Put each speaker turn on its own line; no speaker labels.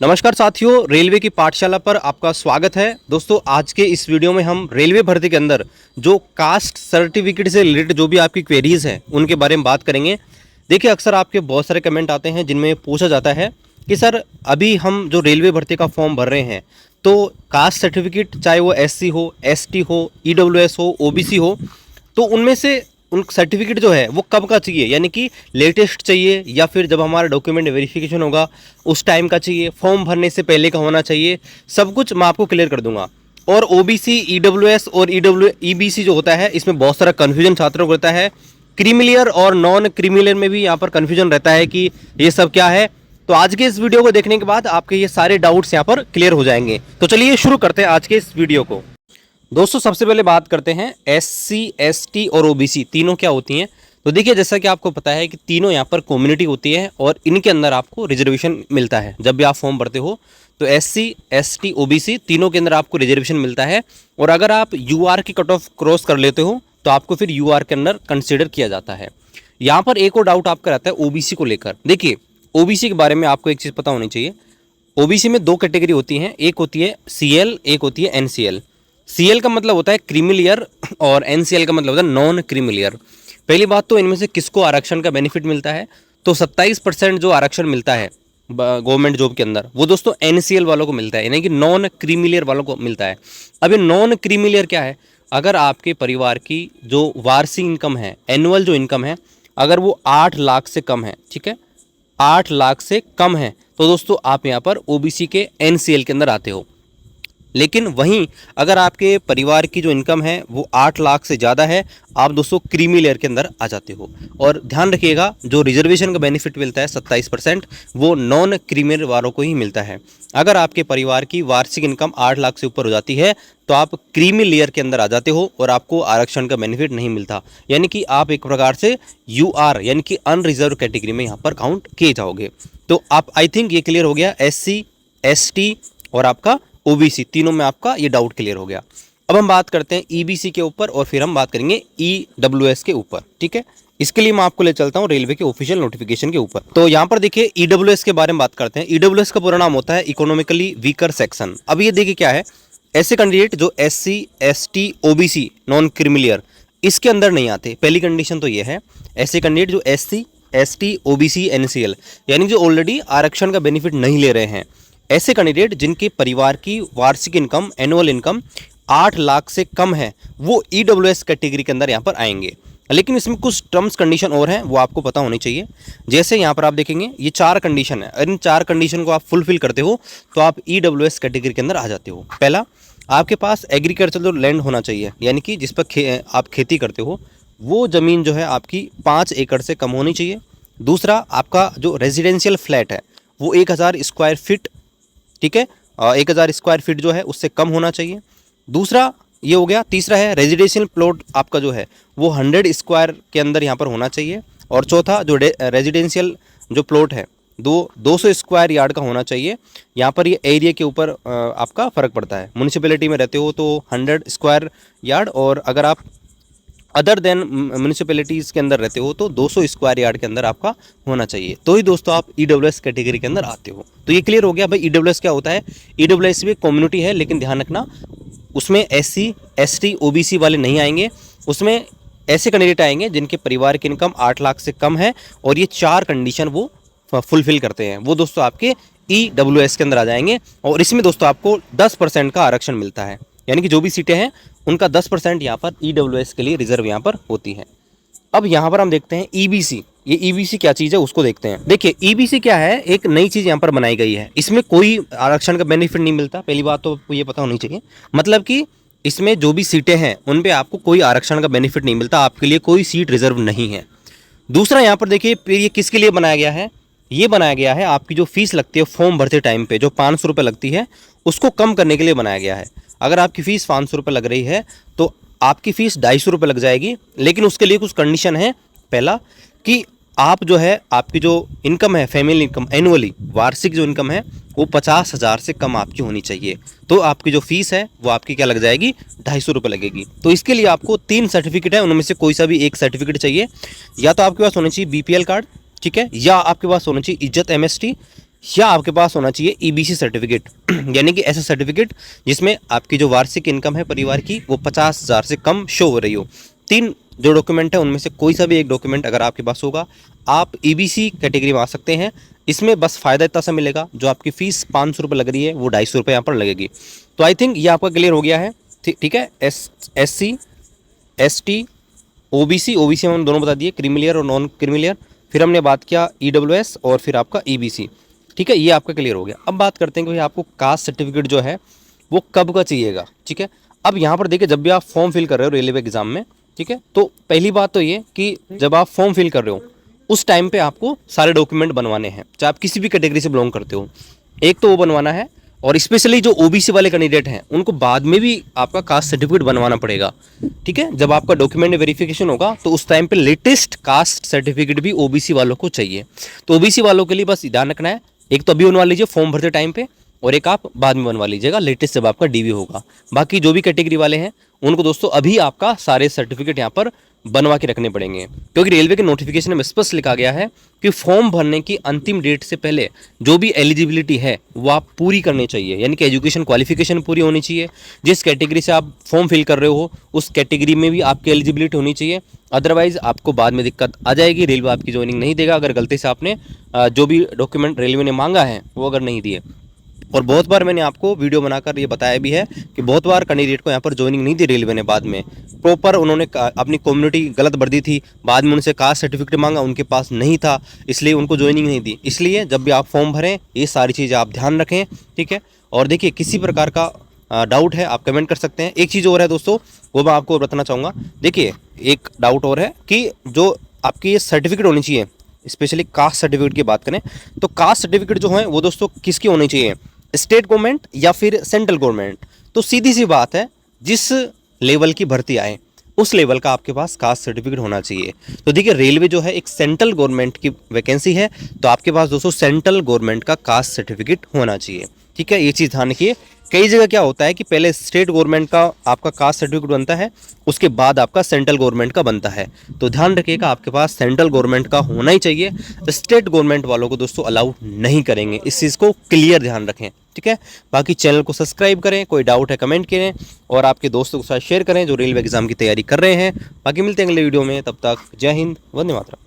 नमस्कार साथियों, रेलवे की पाठशाला पर आपका स्वागत है। दोस्तों, आज के इस वीडियो में हम रेलवे भर्ती के अंदर जो कास्ट सर्टिफिकेट से रिलेटेड जो भी आपकी क्वेरीज हैं उनके बारे में बात करेंगे। देखिए, अक्सर आपके बहुत सारे कमेंट आते हैं जिनमें पूछा जाता है कि सर अभी हम जो रेलवे भर्ती का फॉर्म भर रहे हैं तो कास्ट सर्टिफिकेट चाहे वो SC हो, ST हो, EWS हो, OBC हो, तो उनमें से उन सर्टिफिकेट जो है वो कब का चाहिए, यानी कि लेटेस्ट चाहिए या फिर जब हमारा डॉक्यूमेंट वेरिफिकेशन होगा उस टाइम का चाहिए, फॉर्म भरने से पहले का होना चाहिए, सब कुछ मैं आपको क्लियर कर दूंगा। और OBC, EWS और EBC जो होता है इसमें बहुत सारा कन्फ्यूजन छात्रों को रहता है। क्रीमिलियर और नॉन क्रीमिलियर में भी यहाँ पर कन्फ्यूजन रहता है कि ये सब क्या है। तो आज के इस वीडियो को देखने के बाद आपके ये सारे डाउट्स यहाँ पर क्लियर हो जाएंगे। तो चलिए शुरू करते हैं आज के इस वीडियो को। दोस्तों, सबसे पहले बात करते हैं SC, ST और OBC तीनों क्या होती हैं। तो देखिए, जैसा कि आपको पता है कि तीनों यहाँ पर कम्युनिटी होती है और इनके अंदर आपको रिजर्वेशन मिलता है। जब भी आप फॉर्म भरते हो तो SC, ST, OBC तीनों के अंदर आपको रिजर्वेशन मिलता है। और अगर आप UR की कट ऑफ क्रॉस कर लेते हो तो आपको फिर UR के अंदर कंसिडर किया जाता है। यहाँ पर एक और डाउट आपका रहता है OBC को लेकर। देखिए, OBC के बारे में आपको एक चीज़ पता होनी चाहिए। OBC में दो कैटेगरी होती हैं, एक होती है CL, एक होती है NCL। CL का मतलब होता है क्रीमिलियर और NCL का मतलब होता है नॉन क्रीमिलियर। पहली बात तो इनमें से किसको आरक्षण का बेनिफिट मिलता है, तो 27% जो आरक्षण मिलता है गवर्नमेंट जॉब के अंदर वो दोस्तों NCL वालों को मिलता है, यानी कि नॉन क्रीमिलियर वालों को मिलता है। अब ये नॉन क्रीमिलियर क्या है? अगर आपके परिवार की जो वार्षिक इनकम है, एनुअल जो इनकम है, अगर वो 8 लाख से कम है, ठीक है, 8 लाख से कम है, तो दोस्तों आप यहाँ पर OBC के NCL के अंदर आते हो। लेकिन वहीं अगर आपके परिवार की जो इनकम है वो 8 लाख से ज़्यादा है, आप दोस्तों क्रीमी लेयर के अंदर आ जाते हो। और ध्यान रखिएगा, जो रिजर्वेशन का बेनिफिट मिलता है 27%, वो नॉन क्रीमी वालों को ही मिलता है। अगर आपके परिवार की वार्षिक इनकम 8 लाख से ऊपर हो जाती है तो आप क्रीमी लेयर के अंदर आ जाते हो और आपको आरक्षण का बेनिफिट नहीं मिलता, यानी कि आप एक प्रकार से UR यानी कि अनरिजर्व कैटेगरी में यहाँ पर काउंट किए जाओगे। तो आप आई थिंक ये क्लियर हो गया, SC, ST और आपका OBC तीनों में आपका ये डाउट क्लियर हो गया। अब हम बात करते हैं EBC के ऊपर और फिर हम बात करेंगे EWS के ऊपर, ठीक है। इसके लिए मैं आपको ले चलता हूँ रेलवे के ऑफिशियल नोटिफिकेशन के ऊपर। तो यहाँ पर देखिए EWS के बारे में बात करते हैं। EWS का पूरा नाम होता है इकोनॉमिकली वीकर सेक्शन। अब ये देखिए क्या है, ऐसे कैंडिडेट जो SC, ST, OBC non creamy layer इसके अंदर नहीं आते। पहली कंडीशन तो ये है, ऐसे कैंडिडेट जो SC, ST, OBC, NCL यानी जो ऑलरेडी आरक्षण का बेनिफिट नहीं ले रहे हैं, ऐसे कैंडिडेट जिनके परिवार की वार्षिक इनकम, एनुअल इनकम 8 लाख से कम है, वो EWS कैटेगरी के अंदर यहाँ पर आएंगे। लेकिन इसमें कुछ टर्म्स कंडीशन और हैं, वो आपको पता होनी चाहिए। जैसे यहाँ पर आप देखेंगे ये 4 कंडीशन है, इन 4 कंडीशन को आप फुलफिल करते हो तो आप EWS कैटेगरी के अंदर आ जाते हो। पहला, आपके पास एग्रीकल्चरल लैंड होना चाहिए, यानी कि जिस पर आप खेती करते हो वो ज़मीन जो है आपकी 5 एकड़ से कम होनी चाहिए। दूसरा, आपका जो रेजिडेंशियल फ्लैट है वो 1000 स्क्वायर फीट, ठीक है, 1000 स्क्वायर फीट जो है उससे कम होना चाहिए। दूसरा ये हो गया। तीसरा है रेजिडेंशियल प्लॉट आपका जो है वो 100 स्क्वायर के अंदर यहाँ पर होना चाहिए। और चौथा, जो रेजिडेंशियल जो प्लॉट है 200 स्क्वायर यार्ड का होना चाहिए। यहाँ पर ये एरिया के ऊपर आपका फ़र्क पड़ता है। म्यूनिसिपैलिटी में रहते हो तो 100 स्क्वायर यार्ड, और अगर आप अदर देन म्यूनिसिपैलिटीज़ के अंदर रहते हो तो 200 स्क्वायर यार्ड के अंदर आपका होना चाहिए, तो ही दोस्तों आप EWS कैटेगरी के अंदर आते हो। तो ये क्लियर हो गया भाई EWS क्या होता है। EWS भी कम्युनिटी है, लेकिन ध्यान रखना उसमें SC, ST, OBC वाले नहीं आएंगे। उसमें ऐसे कैंडिडेट आएंगे जिनके परिवार की इनकम 8 लाख से कम है और ये 4 कंडीशन वो फुलफिल करते हैं, वो दोस्तों आपके EWS के अंदर आ जाएंगे। और इसमें दोस्तों आपको 10% का आरक्षण मिलता है, यानी कि जो भी सीटें हैं उनका 10% यहाँ पर EWS के लिए रिजर्व यहाँ पर होती है। अब यहाँ पर हम देखते हैं EBC। ये EBC क्या चीज़ है उसको देखते हैं। देखिए EBC क्या है, एक नई चीज़ यहाँ पर बनाई गई है। इसमें कोई आरक्षण का बेनिफिट नहीं मिलता, पहली बात तो आपको ये पता होनी चाहिए। मतलब कि इसमें जो भी सीटें हैं उन पे आपको कोई आरक्षण का बेनिफिट नहीं मिलता, आपके लिए कोई सीट रिजर्व नहीं है। दूसरा, यहाँ पर देखिए ये किसके लिए बनाया गया है, ये बनाया गया है आपकी जो फीस लगती है फॉर्म भरते टाइम पे, जो 500 रुपये लगती है, उसको कम करने के लिए बनाया गया है। अगर आपकी फ़ीस 500 रुपये लग रही है तो आपकी फ़ीस 250 रुपये लग जाएगी, लेकिन उसके लिए कुछ कंडीशन है। पहला कि आप जो है आपकी जो इनकम है, फैमिली इनकम एनुअली वार्षिक जो इनकम है वो 50,000 से कम आपकी होनी चाहिए, तो आपकी जो फीस है वो आपकी क्या लग जाएगी, 250 रुपये लगेगी। तो इसके लिए आपको 3 सर्टिफिकेट है, उनमें से कोई सा भी एक सर्टिफिकेट चाहिए। या तो आपके पास होना चाहिए BPL कार्ड, ठीक है, या आपके पास होना चाहिए इज्जत MST, या आपके पास होना चाहिए ईबीसी सर्टिफिकेट यानी कि ऐसा सर्टिफिकेट जिसमें आपकी जो वार्षिक इनकम है परिवार की वो 50,000 से कम शो हो रही हो। 3 जो डॉक्यूमेंट है उनमें से कोई सा भी एक डॉक्यूमेंट अगर आपके पास होगा, आप ईबीसी कैटेगरी में आ सकते हैं। इसमें बस फ़ायदा इतना सा मिलेगा, जो आपकी फ़ीस 500 रुपये लग रही है वो 250 रुपये यहाँ पर लगेगी। तो आई थिंक ये आपका क्लियर हो गया है। ठीक है। SC ST OBC में हम दोनों बता दिए, क्रीमिलियर और नॉन क्रीमिलियर। फिर हमने बात किया EWS और फिर आपका EBC। ठीक है, ये आपका क्लियर हो गया। अब बात करते हैं कि भाई आपको कास्ट सर्टिफिकेट जो है वो कब का चाहिएगा। ठीक है, अब यहाँ पर देखिए जब भी आप फॉर्म फिल कर रहे हो रेलवे एग्जाम में, ठीक है, तो पहली बात तो ये कि जब आप फॉर्म फिल कर रहे हो उस टाइम पे आपको सारे डॉक्यूमेंट बनवाने हैं, चाहे आप किसी भी कैटेगरी से बिलोंग करते हो। एक तो वो बनवाना है, और स्पेशली जो ओबीसी वाले कैंडिडेट हैं उनको बाद में भी आपका कास्ट सर्टिफिकेट बनवाना पड़ेगा। ठीक है, जब आपका डॉक्यूमेंट वेरिफिकेशन होगा तो उस टाइम पे लेटेस्ट कास्ट सर्टिफिकेट भी ओबीसी वालों को चाहिए। तो ओबीसी वालों के लिए बस ध्यान रखना है, एक तो अभी बनवा लीजिए फॉर्म भरते टाइम पे, और एक आप बाद में बनवा लीजिएगा लेटेस्ट जब आपका डीवी होगा। बाकी जो भी कैटेगरी वाले हैं उनको दोस्तों अभी आपका सारे सर्टिफिकेट यहाँ पर बनवा के रखने पड़ेंगे, क्योंकि रेलवे के नोटिफिकेशन में स्पष्ट लिखा गया है कि फॉर्म भरने की अंतिम डेट से पहले जो भी एलिजिबिलिटी है वो आप पूरी करनी चाहिए, यानी कि एजुकेशन क्वालिफिकेशन पूरी होनी चाहिए। जिस कैटेगरी से आप फॉर्म फिल कर रहे हो उस कैटेगरी में भी आपकी एलिजिबिलिटी होनी चाहिए, अदरवाइज आपको बाद में दिक्कत आ जाएगी, रेलवे आपकी ज्वाइनिंग नहीं देगा अगर गलती से आपने जो भी डॉक्यूमेंट रेलवे ने मांगा है वो अगर नहीं दिए। और बहुत बार मैंने आपको वीडियो बनाकर ये बताया भी है कि बहुत बार कैंडिडेट को यहाँ पर ज्वाइनिंग नहीं दी रेलवे ने, बाद में प्रॉपर उन्होंने अपनी कम्युनिटी गलत भर दी थी, बाद में उनसे कास्ट सर्टिफिकेट मांगा उनके पास नहीं था, इसलिए उनको ज्वाइनिंग नहीं दी। इसलिए जब भी आप फॉर्म भरें ये सारी चीज़ें आप ध्यान रखें। ठीक है, और देखिए किसी प्रकार का डाउट है आप कमेंट कर सकते हैं। एक चीज़ और है दोस्तों, वो मैं आपको बताना चाहूँगा। देखिए एक डाउट और है कि जो आपकी ये सर्टिफिकेट होनी चाहिए, स्पेशली कास्ट सर्टिफिकेट की बात करें तो कास्ट सर्टिफिकेट जो है वो दोस्तों किसकी होनी चाहिए, स्टेट गवर्नमेंट या फिर सेंट्रल गवर्नमेंट। तो सीधी सी बात है, जिस लेवल की भर्ती आए उस लेवल का आपके पास कास्ट सर्टिफिकेट होना चाहिए। तो देखिए रेलवे जो है एक सेंट्रल गवर्नमेंट की वैकेंसी है, तो आपके पास दोस्तों सेंट्रल गवर्नमेंट का कास्ट सर्टिफिकेट होना चाहिए। ठीक है, ये चीज़ ध्यान रखिए। कई जगह क्या होता है कि पहले स्टेट गवर्नमेंट का आपका कास्ट सर्टिफिकेट बनता है, उसके बाद आपका सेंट्रल गवर्नमेंट का बनता है। तो ध्यान रखिएगा आपके पास सेंट्रल गवर्नमेंट का होना ही चाहिए। स्टेट गवर्नमेंट वालों को दोस्तों अलाउ नहीं करेंगे, इस चीज़ को क्लियर ध्यान रखें। ठीक है, बाकी चैनल को सब्सक्राइब करें, कोई डाउट है कमेंट करें और आपके दोस्तों के साथ शेयर करें जो रेलवे एग्जाम की तैयारी कर रहे हैं। बाकी मिलते हैं अगले वीडियो में, तब तक जय हिंद, वंदे मातरम।